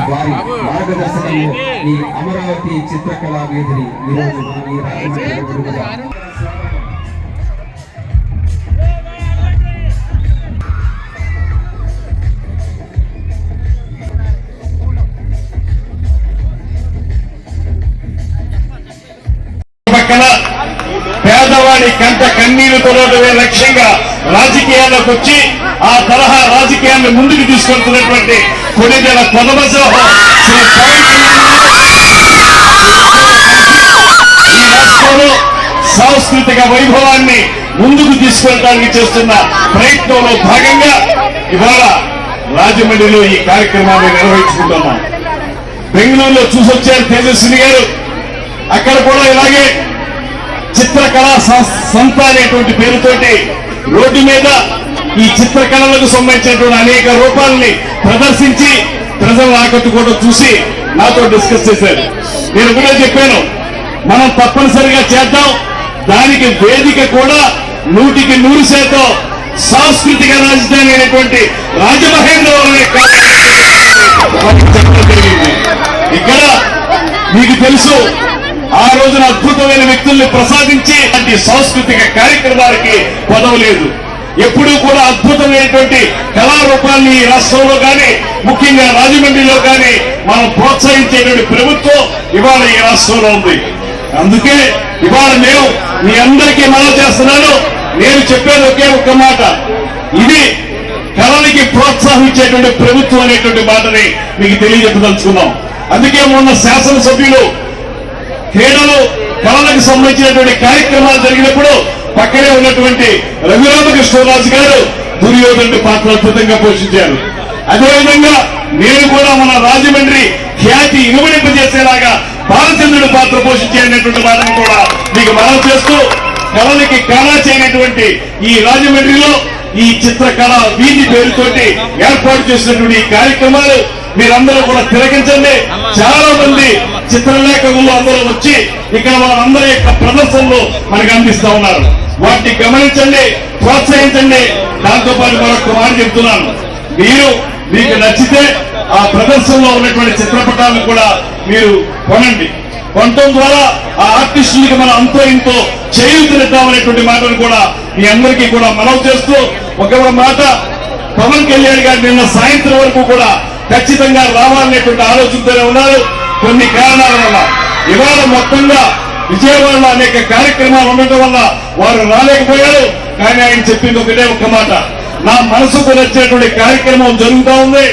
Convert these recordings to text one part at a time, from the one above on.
వారి మార్గదర్శకంలో ఈ అమరావతి చిత్రకళా వేదిని ఈరోజు పేదవాడి కంట కన్నీరు తొలగడమే లక్ష్యంగా రాజకీయాల్లోకి వచ్చి ఆ తరహా రాజకీయాన్ని ముందుకు తీసుకెళ్తున్నటువంటి కొన్నిదల కొనబసోహం శ్రీ ఈ రాష్ట్రంలో సాంస్కృతిక వైభవాన్ని ముందుకు తీసుకెళ్ళడానికి చేస్తున్న ప్రయత్నంలో భాగంగా ఇవాళ రాజమండ్రిలో ఈ కార్యక్రమాన్ని నిర్వహించుకుంటున్నాం. బెంగళూరులో చూసొచ్చారు తేజస్విని గారు. అక్కడ కూడా ఇలాగే చిత్రకళా సంస్థ అనేటువంటి పేరుతోటి రోడ్డు మీద ఈ చిత్రకళలకు సంబంధించినటువంటి అనేక రూపాలని ప్రదర్శించి ప్రజలను ఆకట్టుకోవడం చూసి నాతో డిస్కస్ చేశారు. నేను కూడా చెప్పాను, మనం తప్పనిసరిగా చేద్దాం. దానికి వేదిక కూడా 100% సాంస్కృతిక రాజధాని అయినటువంటి రాజమహేంద్రవరం చెప్పడం జరిగింది. ఇక్కడ మీకు తెలుసు, ఆ రోజున అద్భుతమైన వ్యక్తుల్ని ప్రసాదించి అటువంటి సాంస్కృతిక కార్యక్రమాలకి పదవలేదు. ఎప్పుడూ కూడా అద్భుతమైనటువంటి కళారూపాన్ని ఈ రాష్ట్రంలో కానీ ముఖ్యంగా రాజమండ్రిలో కానీ మనం ప్రోత్సహించేటువంటి ప్రభుత్వం ఇవాళ ఈ రాష్ట్రంలో ఉంది. అందుకే ఇవాళ మేము మీ అందరికీ మనవి చేస్తున్నాను. నేను చెప్పేది ఒకే ఒక్క మాట, ఇది కళలకి ప్రోత్సహించేటువంటి ప్రభుత్వం అనేటువంటి మాటని మీకు తెలియజెప్పదలుచుకున్నాం. అందుకే మొన్న శాసనసభ్యులు క్రీడలు కళలకు సంబంధించినటువంటి కార్యక్రమాలు జరిగినప్పుడు పక్కనే ఉన్నటువంటి రఘురామకృష్ణరాజు గారు దుర్యోధనుడి పాత్ర అద్భుతంగా పోషించారు. అదేవిధంగా నేను కూడా మన రాజమండ్రి ఖ్యాతి ఇనుమడింపజేసేలాగా బాలచంద్రుడి పాత్ర పోషించేటువంటి మాటను కూడా మీకు మనవి చేస్తూ, కళలకి కళ చేయనటువంటి ఈ రాజమండ్రిలో ఈ చిత్రకళ వీధి పేరుతోటి ఏర్పాటు చేసినటువంటి ఈ కార్యక్రమాలు మీరందరూ కూడా తిలకించండి. చాలా మంది చిత్రలేఖకులు అందరూ వచ్చి ఇక్కడ వాళ్ళందరి యొక్క ప్రదర్శనలు మనకు అందిస్తా ఉన్నారు. వాటిని గమనించండి, ప్రోత్సహించండి. దాంతోపాటు మరొక మాట చెప్తున్నాను, మీకు నచ్చితే ఆ ప్రదర్శనలో ఉన్నటువంటి చిత్రపటాలను కూడా మీరు కొనండి. కొనటం ద్వారా ఆ ఆర్టిస్టులకి మనం అంతో ఇంతో చేయూతనిద్దామనేటువంటి మాటను కూడా మీ అందరికీ కూడా మనవి చేస్తూ, ఒక మాట, పవన్ కళ్యాణ్ గారు నిన్న సాయంత్రం వరకు కూడా ఖచ్చితంగా రావాలనేటువంటి ఆలోచనతోనే ఉన్నారు. కొన్ని కారణాల వల్ల ఇవాళ మొత్తంగా విజయవాడలో అనేక కార్యక్రమాలు ఉండటం వల్ల వారు రాలేకపోయారు. కానీ ఆయన చెప్పింది ఒకటే ఒక్క మాట, నా మనసుకు నచ్చినటువంటి కార్యక్రమం జరుగుతూ ఉంది,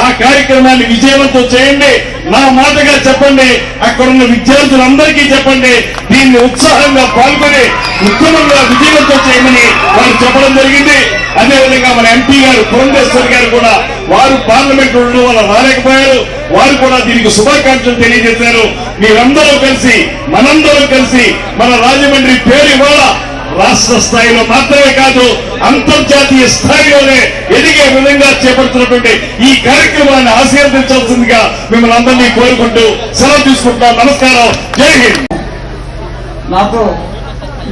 ఆ కార్యక్రమాన్ని విజయవంతం చేయండి, నా మాటగా చెప్పండి, అక్కడున్న విద్యార్థులందరికీ చెప్పండి, దీన్ని ఉత్సాహంగా పాల్గొని ఉత్తమంగా విజయవంతం చేయమని వారు చెప్పడం జరిగింది. అదేవిధంగా మన ఎంపీ గారు పురంధేశ్వర్ గారు కూడా వారు పార్లమెంట్ ఉండడం వల్ల రాలేకపోయారు. వారు కూడా దీనికి శుభాకాంక్షలు తెలియజేశారు. మీరందరూ కలిసి మనందరం కలిసి మన రాజమండ్రి పేరు ఇవాళ రాష్ట్ర స్థాయిలో మాత్రమే కాదు అంతర్జాతీయ స్థాయిలోనే ఎదిగే విధంగా చేపడుతున్నటువంటి ఈ కార్యక్రమాన్ని ఆశీర్వదించాల్సిందిగా మిమ్మల్ని అందరినీ కోరుకుంటూ సెలవు తీసుకుంటున్నాను. నమస్కారం. జై హింద్. నాతో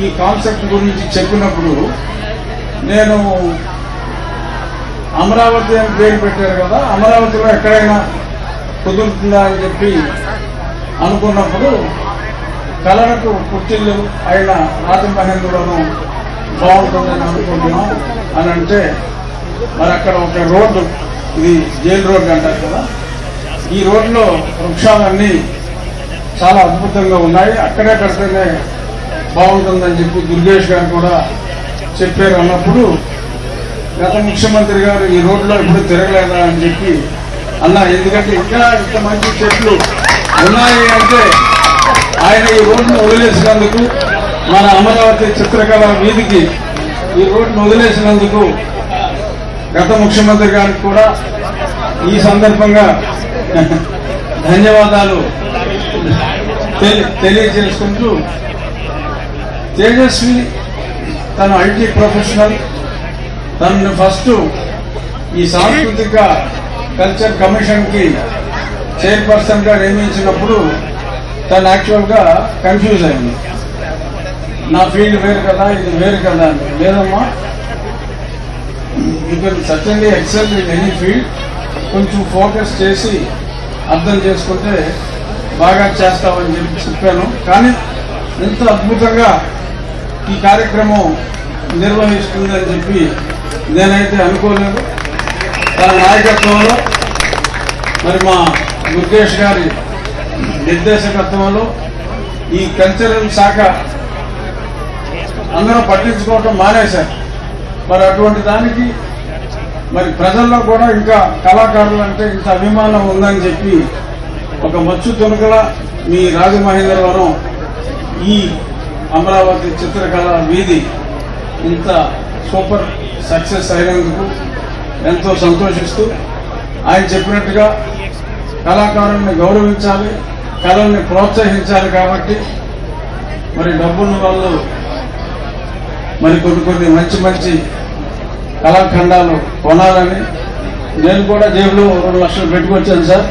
ఈ కాన్సెప్ట్ గురించి చెప్పినప్పుడు నేను అమరావతి అని పేరు పెట్టారు కదా, అమరావతిలో ఎక్కడైనా కుదురుతుందా అని చెప్పి అనుకున్నప్పుడు కళలకు పుట్టిల్లు అయిన రాజమహేంద్రవరం బాగుంటుందని అనుకుంటున్నాం అని అంటే, మరి అక్కడ ఒక రోడ్డు, ఇది జైల్ రోడ్డు అంటారు కదా, ఈ రోడ్లో వృక్షాలన్నీ చాలా అద్భుతంగా ఉన్నాయి, అక్కడే కడితేనే బాగుంటుందని చెప్పి దుర్గేష్ గారు కూడా చెప్పారు. అన్నప్పుడు గత ముఖ్యమంత్రి గారు ఈ రోడ్లో ఎప్పుడు తిరగలేదా అని చెప్పి అన్నా, ఎందుకంటే ఇంకా ఇంత మంచి చెట్లు ఉన్నాయి అంటే ఆయన ఈ రోడ్ను వదిలేసినందుకు, మన అమరావతి చిత్రకళ వీధికి ఈ రోడ్ను వదిలేసినందుకు గత ముఖ్యమంత్రి గారికి కూడా ఈ సందర్భంగా ధన్యవాదాలు తెలియజేసుకుంటూ, తేజస్వి తన ఐటీ ప్రొఫెషనల్, తనను ఫస్ట్ ఈ సాంస్కృతిక కల్చర్ కమిషన్ కి చైర్పర్సన్ గా నియమించినప్పుడు తను యాక్చువల్ గా కన్ఫ్యూజ్ అయింది. నా ఫీల్డ్ వేరు కదా, ఇది వేరు కదా అని. లేదమ్మా, you can certainly excel in any field, కొంచెం ఫోకస్ చేసి అర్థం చేసుకుంటే బాగా చేస్తామని చెప్పి చెప్పాను. కానీ ఎంత అద్భుతంగా ఈ కార్యక్రమం నిర్వహిస్తుందని చెప్పి నేనైతే అనుకోలేదు. తన నాయకత్వంలో, మరి మా దుర్గేష్ గారి నిర్దేశకత్వంలో ఈ కల్చరల్ శాఖ అందరూ పట్టించుకోవటం మానేశారు. మరి అటువంటి దానికి మరి ప్రజల్లో కూడా ఇంకా కళాకారులు అంటే ఇంత అభిమానం ఉందని చెప్పి ఒక మచ్చు తునకల మీ రాజమహేంద్రవరం ఈ అమరావతి చిత్రకళ వీధి ఇంత సూపర్ సక్సెస్ అయినందుకు ఎంతో సంతోషిస్తూ, ఆయన చెప్పినట్టుగా కళాకారుల్ని గౌరవించాలి, కళల్ని ప్రోత్సహించాలి. కాబట్టి మరి డబ్బున్న వాళ్ళు మరి కొన్ని మంచి మంచి కళాఖండాలు కొనాలని నేను కూడా జేబులో 2 లక్షలు పెట్టుకొచ్చాను సార్,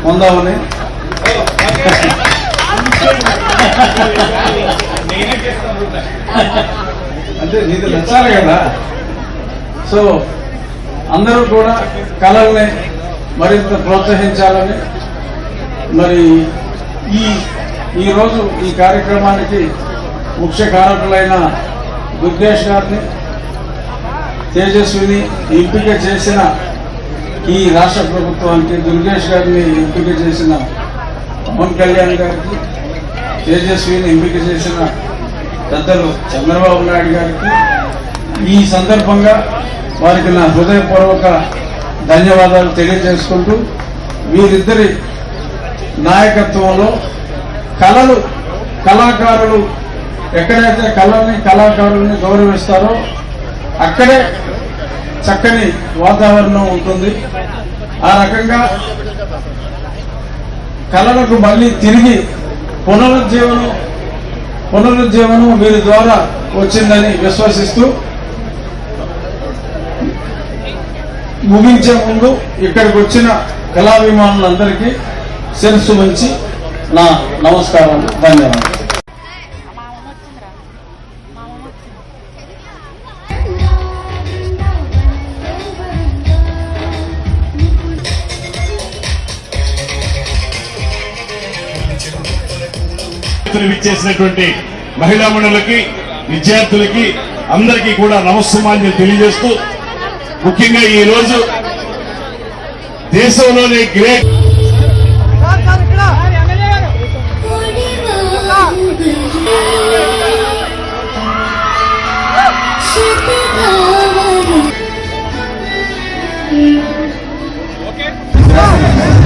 పొందామని. అంటే నీకు నచ్చాలి కదా. సో అందరూ కూడా కళల్ని మరింత ప్రోత్సహించాలని, మరి ఈరోజు ఈ కార్యక్రమానికి ముఖ్య కారకులైన దుర్గేష్ గారిని, తేజస్విని ఎంపిక చేసిన ఈ రాష్ట్ర ప్రభుత్వానికి, దుర్గేష్ గారిని ఎంపిక చేసిన పవన్ కళ్యాణ్ గారికి, తేజస్విని ఎంపిక చేసిన పెద్దలు చంద్రబాబు నాయుడు గారికి ఈ సందర్భంగా వారికి నా హృదయపూర్వక ధన్యవాదాలు తెలియజేసుకుంటూ, వీరిద్దరి నాయకత్వంలో కళాకారులు ఎక్కడైతే కళల్ని కళాకారుల్ని గౌరవిస్తారో అక్కడే చక్కని వాతావరణం ఉంటుంది. ఆ రకంగా కళలకు మళ్ళీ తిరిగి పునరుజ్జీవనం వీరి ద్వారా వచ్చిందని విశ్వసిస్తూ, ముగించే ముందు ఇక్కడికి వచ్చిన కళాభిమానులందరికీ శిరస్సు వంచి నా నమస్కారాలు, ధన్యవాదాలు. విచ్చేసినటువంటి మహిళా మండలికి, విద్యార్థులకి అందరికీ కూడా నమస్సుమాన్యం తెలియజేస్తూ, ముఖ్యంగా ఈ రోజు దేశంలోనే గ్రేట్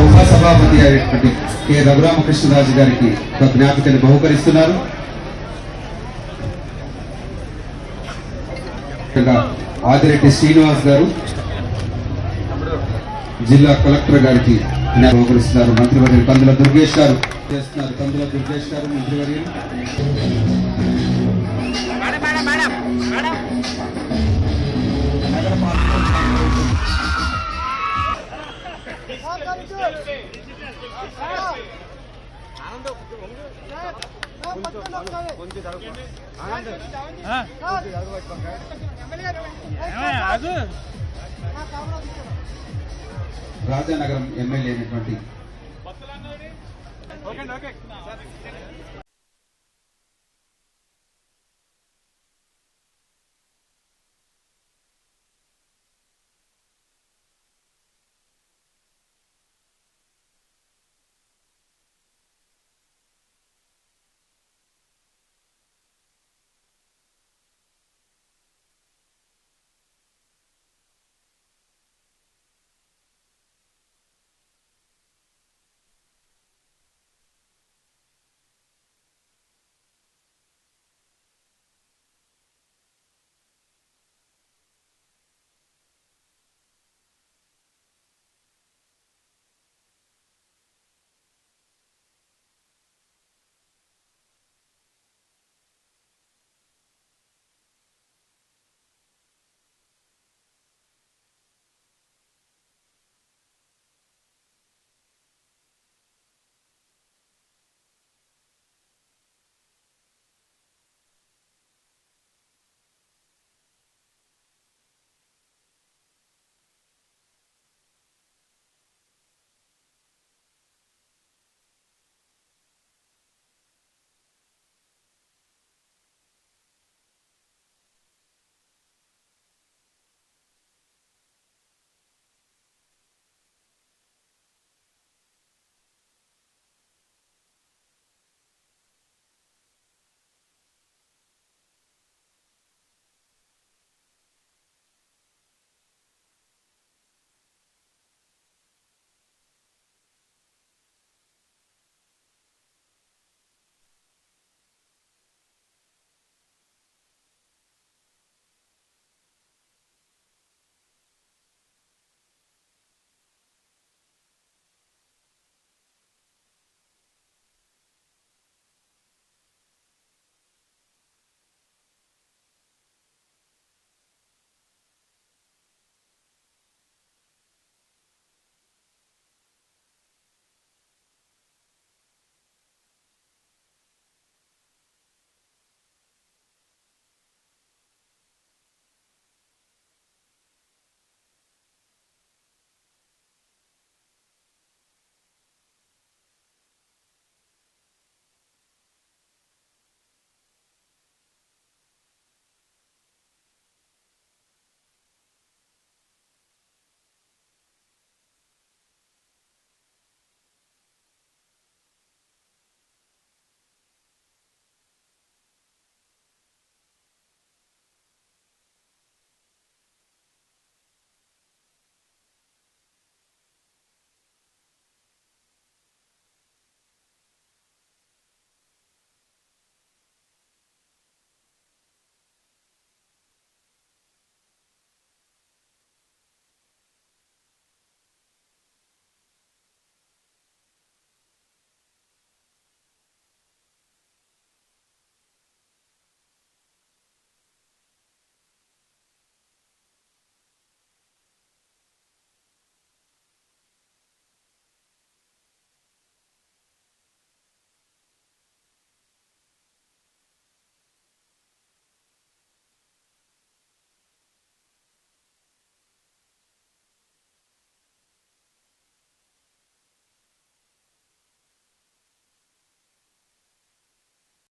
ఉపసభాపతి అయినటువంటి కె రఘురామకృష్ణరాజు గారికి ఒక జ్ఞాపికను బహుకరిస్తున్నారు. ఆదిరెడ్డి శ్రీనివాస్ గారు జిల్లా కలెక్టర్ గారికి బహుకరిస్తున్నారు. మంత్రివర్యులు కందుల దుర్గేష్ గారు చేస్తున్నారు. కందుల దుర్గేష్ గారు మంత్రివర్యులు. రాజానగరం ఎమ్మెల్యే అయినటువంటి